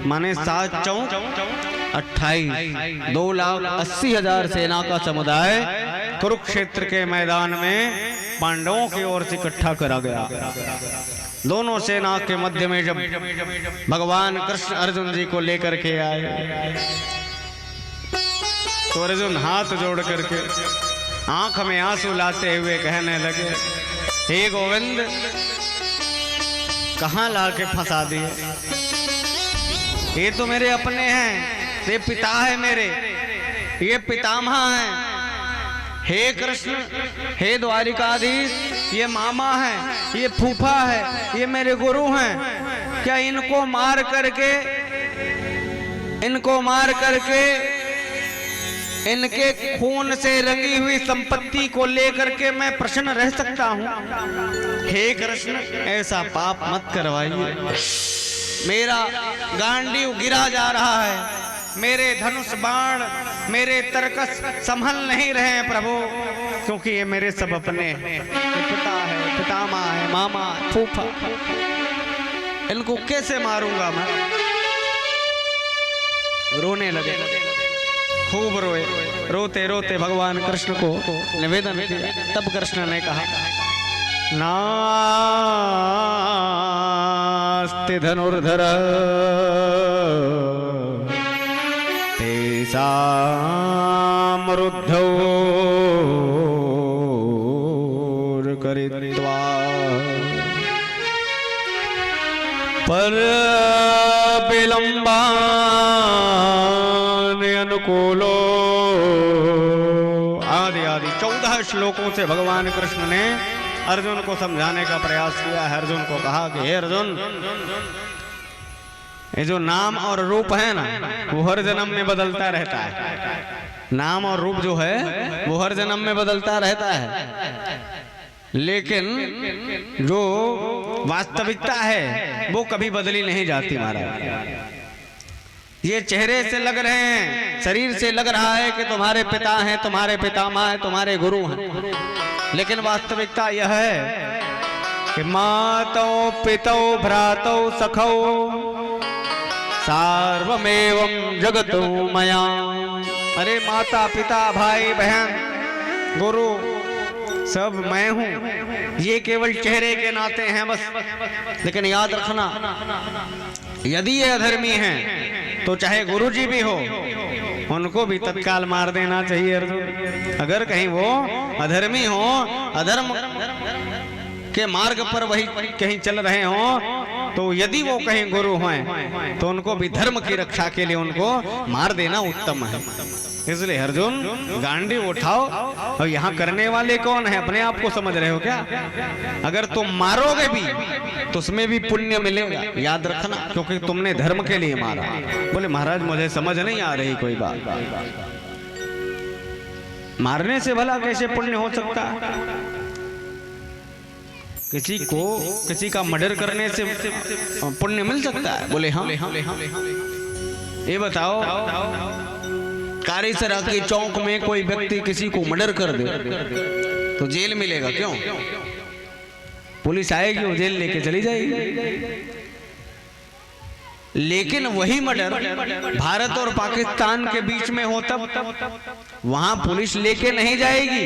माने 7 चौक 28, 2,80,000 सेना का समुदाय कुरुक्षेत्र के मैदान में पांडवों की ओर से इकट्ठा करा गया। दोनों सेना के मध्य में जब भगवान कृष्ण अर्जुन जी को लेकर के आए तो अर्जुन हाथ जोड़ करके आंख में आंसू लाते हुए कहने लगे, हे गोविंद, कहां लाके फंसा दिए? ये तो मेरे अपने हैं, ये पिता है मेरे, ये पितामह हैं। हे कृष्ण, हे द्वारिकाधीश, ये मामा है, ये फूफा है, ये मेरे गुरु हैं। क्या इनको मार करके इनके खून से रंगी हुई संपत्ति को लेकर के मैं प्रसन्न रह सकता हूं? हे कृष्ण, ऐसा पाप मत करवाइए। मेरा गांडीव गिरा जा रहा है, मेरे धनुष बाण, मेरे तरकस संभल नहीं रहे हैं प्रभु, क्योंकि ये मेरे सब अपने हैं। पिता है, पितामह है, मामा, फूफा, इनको कैसे मारूंगा मैं? रोने लगे, खूब रोए। रोते रोते भगवान कृष्ण को निवेदन किया। तब कृष्ण ने कहा, नास्ति धनुर्धर तेषां रुद्धौ करित्वा पर विलंबान अनुकूलो। आदि 14 श्लोकों से भगवान कृष्ण ने अर्जुन को समझाने का प्रयास किया है। अर्जुन को कहा कि हे अर्जुन, ये जो नाम और रूप है ना, वो हर जन्म में बदलता रहता है। नाम और रूप जो है वो हर जन्म में बदलता रहता है, लेकिन जो वास्तविकता है वो कभी बदली नहीं जाती महाराज। ये चेहरे से लग रहे हैं, शरीर से लग रहा है कि तुम्हारे पिता हैं, तुम्हारे पितामह हैं, तुम्हारे गुरु हैं, लेकिन वास्तविकता यह है कि मातौ पितौ भ्रातौ सखौ सार्वमेवं जगतो मया। अरे माता पिता भाई बहन गुरु सब मैं हूं, ये केवल चेहरे के नाते हैं बस। लेकिन याद रखना, यदि ये अधर्मी हैं तो चाहे गुरुजी भी हो, उनको भी तत्काल मार देना चाहिए अर्जुन। अगर कहीं वो अधर्मी हो, अधर्म के मार्ग पर वही कहीं चल रहे हो, तो यदि वो कहीं गुरु हैं तो उनको भी धर्म की रक्षा के लिए उनको मार देना उत्तम है। इसलिए अर्जुन गांडी उठाओ। और यहाँ करने वाले कौन है? अपने आप को समझ रहे हो क्या? अगर तुम मारोगे भी तो उसमें भी पुण्य मिलेगा, याद रखना, क्योंकि तुमने धर्म के लिए मारा। बोले महाराज मुझे समझ नहीं आ रही कोई बात, मारने से भला कैसे पुण्य हो सकता है? किसी का मर्डर करने से पुण्य मिल सकता है? बोले हाँ। ये बताओ, कारीसरा के चौक में कोई व्यक्ति किसी को मर्डर कर दे तो जेल मिलेगा क्यों? पुलिस आएगी, वो जेल लेके चली जाएगी। लेकिन वही मर्डर भारत और पाकिस्तान के बीच में हो तब वहां पुलिस लेके नहीं जाएगी,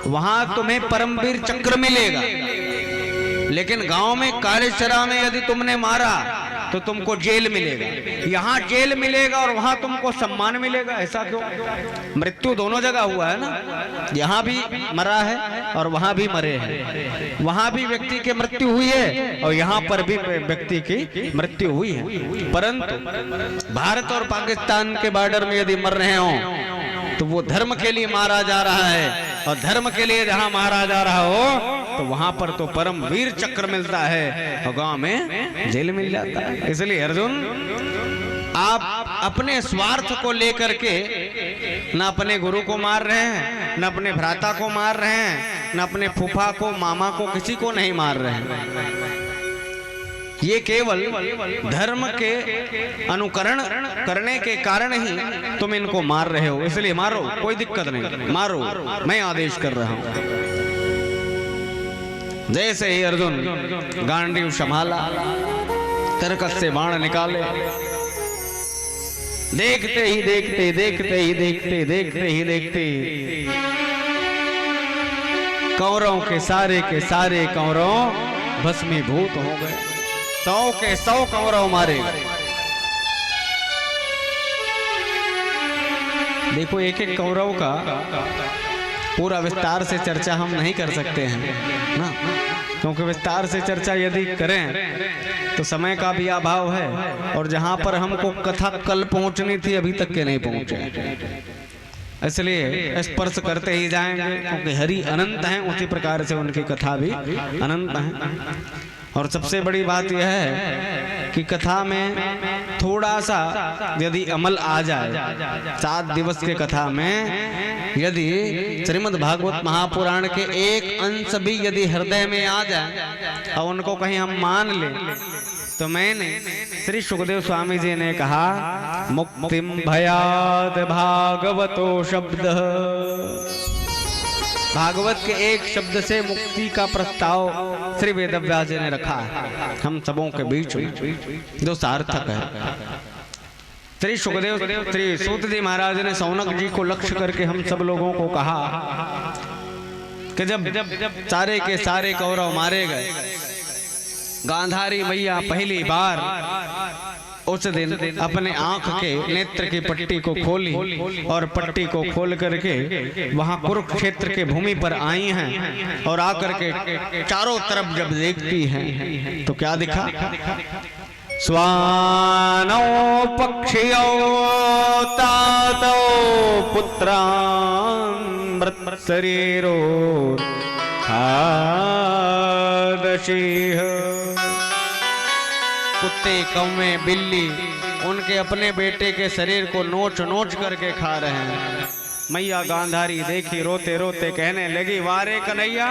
वहां तुम्हें परमवीर चक्र मिलेगा। लेकिन गांव में कालीसरा में यदि तुमने मारा तो तुमको जेल मिलेगा। यहाँ जेल मिलेगा और वहां तुमको सम्मान मिलेगा। ऐसा क्यों? मृत्यु दोनों जगह हुआ है ना, यहाँ भी मरा है और वहां भी मरे हैं। वहां भी व्यक्ति की मृत्यु हुई है और यहाँ पर भी व्यक्ति की मृत्यु हुई है। परंतु भारत और पाकिस्तान के बॉर्डर में यदि मर रहे हो तो वो धर्म के लिए मारा जा रहा है, और धर्म के लिए जहां मारा जा रहा हो तो वहां पर तो परम वीर चक्र मिलता है और गांव में जेल मिल जाता है। इसलिए अर्जुन, आप अपने स्वार्थ को लेकर के न अपने गुरु को मार रहे हैं, न अपने भ्राता को मार रहे हैं, न अपने फूफा को, मामा को, किसी को नहीं मार रहे हैं। ये केवल धर्म के अनुकरण करने के कारण ही तुम इनको मार रहे हो। इसलिए मारो, कोई दिक्कत नहीं, मारो, मैं आदेश कर रहा हूं। जैसे ही अर्जुन गांडीव संभाला, तरकस से बाण निकाले। देखते ही देखते, देखते ही देखते, देखते ही देखते कौरवों के सारे कौरव भस्मीभूत हो गए। 100 के 100 कौरव मारे गए। देखो, एक एक कौरव का पूरा विस्तार से चर्चा हम नहीं कर सकते हैं ना, क्योंकि विस्तार से चर्चा यदि करें तो समय का भी अभाव है, और जहां पर हमको कथा कल पहुंचनी थी अभी तक के नहीं पहुंचे, इसलिए स्पर्श करते ही जाएंगे, क्योंकि हरि अनंत हैं, उसी प्रकार से उनकी कथा भी अनंत है। और सबसे बड़ी बात यह है कि कथा में थोड़ा सा यदि अमल आ जाए, 7 दिवस के कथा में यदि श्रीमद् भागवत महापुराण के एक अंश भी यदि हृदय में आ जाए और उनको कहीं हम मान लें, तो मैंने श्री सुखदेव स्वामी जी ने कहा, मुक्तिम भयाद भागवतो शब्द, भागवत के एक शब्द से मुक्ति का प्रस्ताव श्री वेदव्यास जी ने रखा है हम सबों के बीच में, जो सार्थक है। श्री सुखदेव श्री सूत जी महाराज ने सौनक जी को लक्ष्य करके हम सब लोगों को कहा कि जब सारे के सारे कौरव मारे गए, गांधारी मैया पहली बार उस दिन अपने आंख के नेत्र की पट्टी को खोली, और पट्टी को खोल करके वहां कुरुक्षेत्र के भूमि पर आई हैं, और आकर के चारों तरफ जब देखती हैं तो क्या दिखा, स्वानो पक्षियो तातो पुत्रान् मृत शरीरो खादशीह, कुत्ते कौवे बिल्ली उनके अपने बेटे के शरीर को नोच नोच करके खा रहे हैं। मैया गांधारी देखी, रोते रोते कहने लगी, वारे कन्हैया,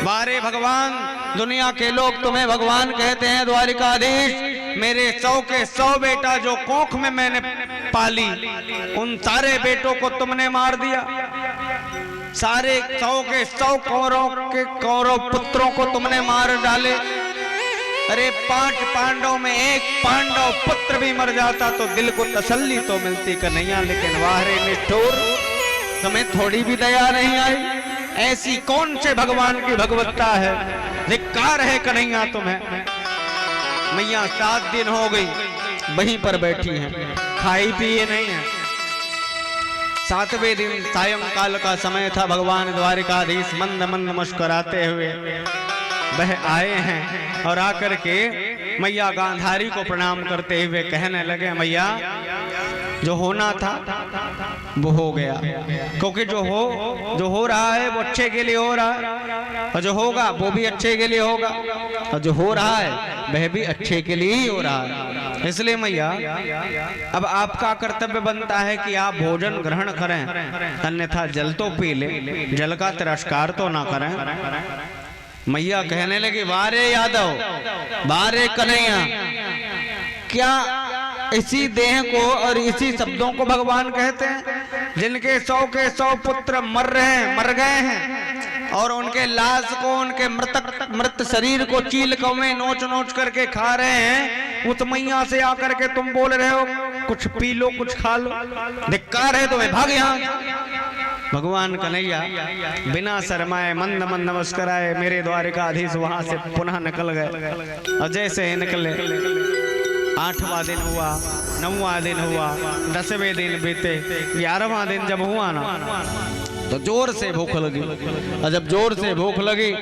वारे भगवान, दुनिया के लोग तुम्हें भगवान कहते हैं, द्वारिकाधीश, मेरे 100 के 100 बेटा जो कोख में मैंने पाली, उन सारे बेटों को तुमने मार दिया, सारे 100 के 100 कौरव पुत्रों को तुमने मार डाले। अरे 5 पांडव में एक पांडव पुत्र भी मर जाता तो दिल को तसल्ली तो मिलती कन्हैया, लेकिन वाहरे निष्ठुर, तुम्हें थोड़ी भी दया नहीं आई। ऐसी कौन से भगवान की भगवत्ता है, धिक्कार है कन्हैया तुम्हें। मैया 7 दिन हो गई वहीं पर बैठी हैं, खाई पिए नहीं है। 7वें दिन सायंकाल का समय था, भगवान द्वारिकाधीश मंद मंद मुस्कुराते हुए वह आए हैं, और आकर के मैया गांधारी को प्रणाम करते हुए कहने लगे, मैया जो होना था वो हो गया, क्योंकि जो हो रहा है वो अच्छे के लिए हो रहा है, और जो होगा वो भी अच्छे के लिए होगा, और जो हो रहा है वह भी अच्छे के लिए ही हो रहा है। इसलिए मैया अब आपका कर्तव्य बनता है कि आप भोजन ग्रहण करें, अन्यथा जल तो पी ले, जल का तिरस्कार तो ना करें। मैया कहने लगी, वारे यादव, वारे कन्हैया, क्या इसी देह को और इसी शब्दों को भगवान कहते हैं, जिनके 100 के 100 पुत्र मर गए हैं, और उनके लाश को, उनके मृत शरीर को चील कौवे नोच नोच करके खा रहे हैं, उस मैया से आकर के तुम बोल रहे हो कुछ पी लो, कुछ खा लो, धिक्कार है तुम्हें, भाग यहाँ। भगवान कन्हैया बिना शर्माए मंद मंद नमस्काराए मेरे द्वारिकाधीश वहां से पुनः निकल गए, और जैसे ही निकले 8वां दिन हुआ, 9वां दिन हुआ, 10वें दिन बीते, 11वां दिन जब हुआ ना तो जोर से भूख लगी, और जब जोर से भूख लगी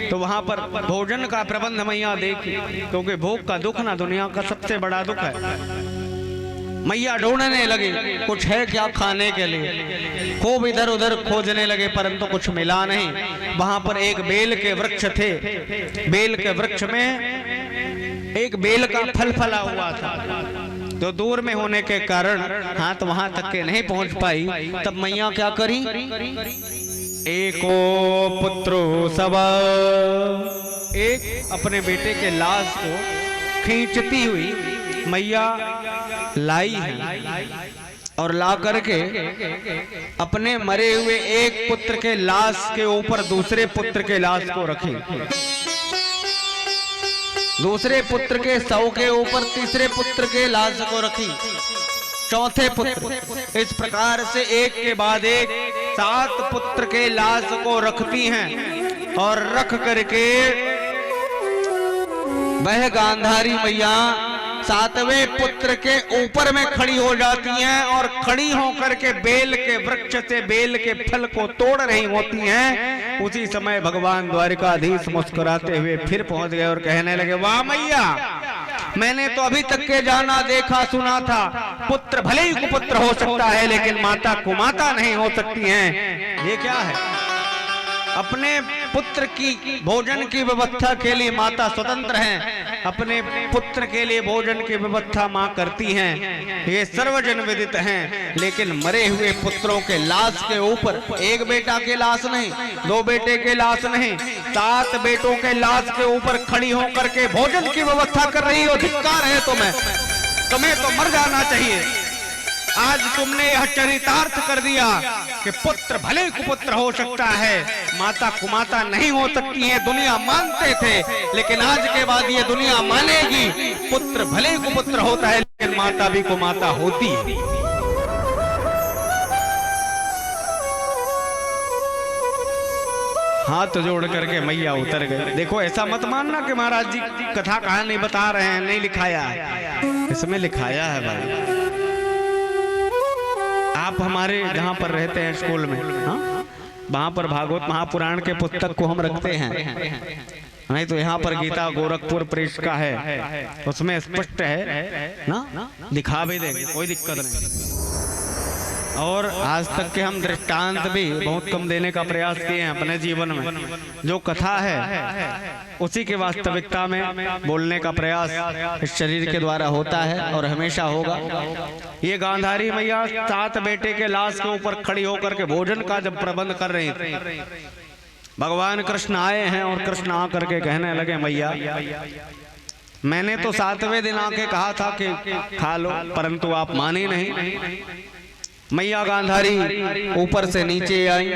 तो वहां पर भोजन का प्रबंध मैया देखी, क्योंकि भूख का दुख ना दुनिया का सबसे बड़ा दुख है। मैया ढूंढने लगी कुछ है क्या खाने के लिए, खूब इधर उधर खोजने लगे, परंतु कुछ मिला नहीं। वहां पर एक बेल के वृक्ष थे, बेल के वृक्ष में एक बेल का फल फला हुआ था, तो दूर में होने के कारण हाथ वहां तक के नहीं पहुंच पाई। तब मैया क्या करी, एको पुत्रो सवा, एक अपने बेटे के लाश को खींचती हुई मैया लाई है, और ला करके अपने मरे हुए एक पुत्र के लाश के ऊपर दूसरे पुत्र के लाश को रखी। दूसरे पुत्र के शव के ऊपर तीसरे पुत्र के लाश को रखी, चौथे पुत्र, इस प्रकार से एक के बाद एक 7 पुत्र के लाश को रखती हैं और रख करके वह गांधारी मैया 7वें पुत्र के ऊपर में खड़ी हो जाती हैं और खड़ी होकर के बेल के वृक्ष से बेल के फल को तोड़ रही होती हैं। उसी समय भगवान द्वारिकाधीश मुस्कुराते हुए फिर पहुंच गए और कहने लगे, वाह मैया, मैंने तो अभी तक के जाना देखा सुना था, पुत्र भले ही कुपुत्र हो सकता है लेकिन माता कुमाता नहीं हो सकती हैं। ये क्या है? अपने पुत्र की भोजन की व्यवस्था के लिए माता स्वतंत्र हैं, अपने पुत्र के लिए भोजन की व्यवस्था मां करती हैं, ये सर्वजन विदित हैं। लेकिन मरे हुए पुत्रों के लाश के ऊपर एक बेटा के लाश नहीं, 2 बेटे के लाश नहीं, 7 बेटों के लाश के ऊपर खड़ी होकर के भोजन की व्यवस्था कर रही हो। धिक्कार है तुम्हें तो मर जाना चाहिए। आज तुमने यह चरितार्थ कर दिया कि पुत्र भले कुपुत्र हो सकता है, माता कुमाता नहीं हो सकती है। दुनिया मानते थे लेकिन आज के बाद ये दुनिया मानेगी, पुत्र भले ही कुपुत्र होता है लेकिन माता भी कुमाता होती है। हाथ जोड़ करके मैया उतर गए। देखो, ऐसा मत मानना कि महाराज जी कथा कहानी बता रहे हैं, नहीं लिखाया है, इसमें लिखाया है भाई। आप हमारे जहाँ पर रहते हैं स्कूल में, हाँ, वहाँ पर भागवत महापुराण के पुस्तक को हम रखते हैं, नहीं तो यहाँ पर गीता गोरखपुर प्रेस का है, उसमें स्पष्ट है ना, दिखा भी देंगे, कोई दिक्कत नहीं। और आज तक के हम दृष्टांत भी बहुत कम देने का प्रयास किए हैं अपने जीवन में। जो कथा है उसी के वास्तविकता में बोलने का प्रयास इस शरीर के द्वारा होता है और हमेशा होगा। ये गांधारी मैया 7 बेटे के लाश के ऊपर खड़ी होकर के भोजन का जब प्रबंध कर रही थी, भगवान कृष्ण आए हैं और कृष्ण आकर के कहने लगे, मैया मैंने तो 7वें दिन आके कहा था कि खा लो, परंतु आप माने नहीं। मैया गांधारी ऊपर से नीचे आई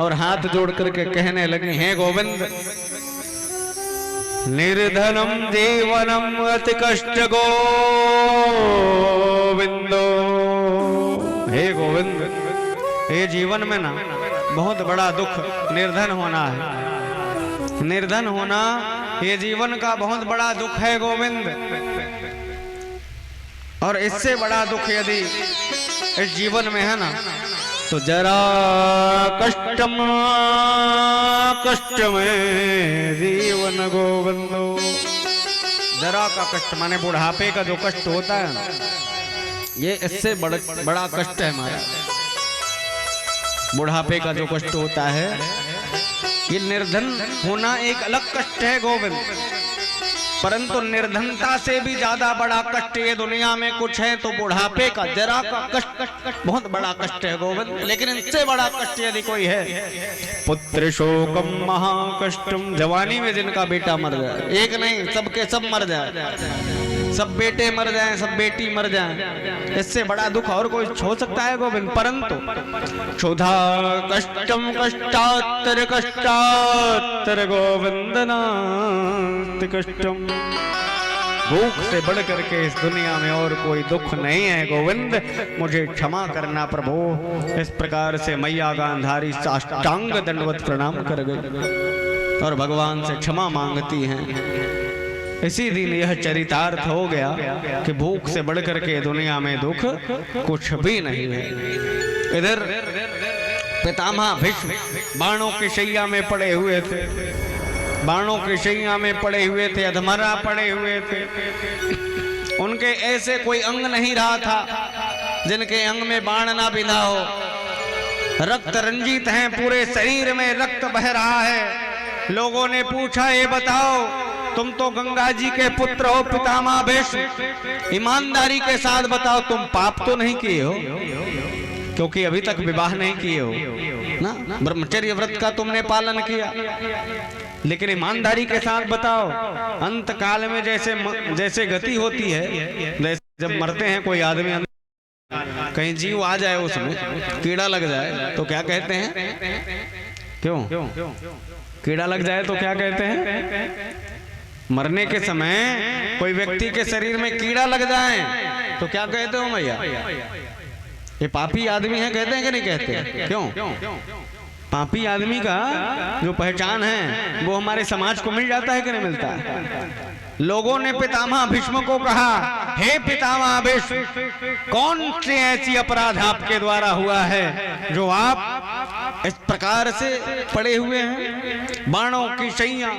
और हाथ जोड़ करके कहने लगी, हे गोविंद, निर्धनम जीवनम अति कष्ट गोविंदो। हे गोविंद, ये जीवन में ना बहुत बड़ा दुख निर्धन होना है। निर्धन होना ये जीवन का बहुत बड़ा दुख है गोविंद, और इससे बड़ा दुख यदि इस जीवन में है ना तो जरा कष्टम कष्ट में जीवन गोविंदो। जरा का कष्ट माने बुढ़ापे का जो कष्ट होता है ना, ये इससे बड़ा कष्ट है हमारा। बुढ़ापे का जो कष्ट होता है, ये निर्धन होना एक अलग कष्ट है गोविंद, परंतु निर्धनता से भी ज्यादा बड़ा कष्ट ये दुनिया में कुछ है तो बुढ़ापे का, जरा का कष्ट बहुत बड़ा कष्ट है गोविंद। लेकिन इनसे बड़ा कष्ट यदि कोई है, पुत्र शोकम महाकष्टम, जवानी में जिनका बेटा मर जाए, एक नहीं सबके सब मर जाए, सब बेटे मर जाएं, सब बेटी मर जाएं, इससे बड़ा दुख और कोई हो सकता है गोविंद। परंतु क्षुधा कष्टम कष्टात्तर कष्टात्तर गोविंद नास्ति कष्टम। भूख से बढ़ करके इस दुनिया में और कोई दुख नहीं है गोविंद, मुझे क्षमा करना प्रभु। इस प्रकार से मैया गांधारी साष्टांग दंडवत प्रणाम कर गई और भगवान से क्षमा मांगती हैं। इसी दिन यह चरितार्थ हो गया कि भूख से बढ़कर के दुनिया में दुख कुछ भी नहीं है। इधर पितामह भीष्म बाणों की शैया में पड़े हुए थे, बाणों की शैया में पड़े हुए थे, अधमरा पड़े हुए थे। उनके ऐसे कोई अंग नहीं रहा था जिनके अंग में बाण ना बिंधा हो। रक्त रंजित हैं, पूरे शरीर में रक्त बह रहा है। लोगों ने पूछा, ये बताओ तुम तो गंगा जी के पुत्र हो पितामह भीष्म, ईमानदारी के साथ बताओ तुम पाप तो नहीं किए हो, क्योंकि अभी तक विवाह नहीं किए हो ना, ब्रह्मचर्य व्रत का तुमने पालन किया। लेकिन ईमानदारी के साथ बताओ, अंत काल में जैसे गति होती है, जैसे जब मरते हैं कोई आदमी, कहीं जीव आ जाए उसमें कीड़ा लग जाए तो क्या कहते हैं? क्यों कीड़ा लग जाए तो क्या कहते हैं? मरने के समय कोई व्यक्ति के शरीर में कीड़ा लग जाए तो क्या कहते हो भैया? ये पापी आदमी है कहते हैं कि नहीं कहते? क्यों? पापी आदमी का जो पहचान है वो हमारे समाज को मिल जाता है कि नहीं मिलता है? लोगों ने पितामह भीष्म को कहा, हे पितामह भीष्म, कौन से ऐसी अपराध आपके द्वारा हुआ है जो आप इस प्रकार से पड़े हुए हैं? बाणों की शैया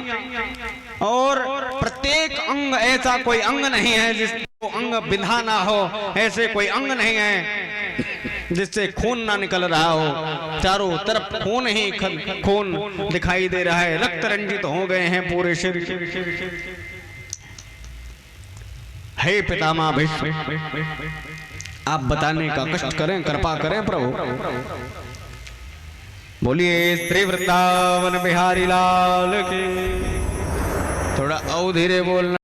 और प्रत्येक अंग, ऐसा कोई अंग नहीं है जिसको अंग बिंधा ना हो, ऐसे कोई अंग नहीं है जिससे खून ना निकल रहा हो। चारों तरफ खून ही खून दिखाई दे रहा है, रक्त रंजित हो गए हैं पूरे शरीर। हे पितामह भीष्म, आप बताने का कष्ट करें, कृपा करें प्रभु। बोलिए श्री वृंदावन बिहारी लाल की। थोड़ा और धीरे बोलना।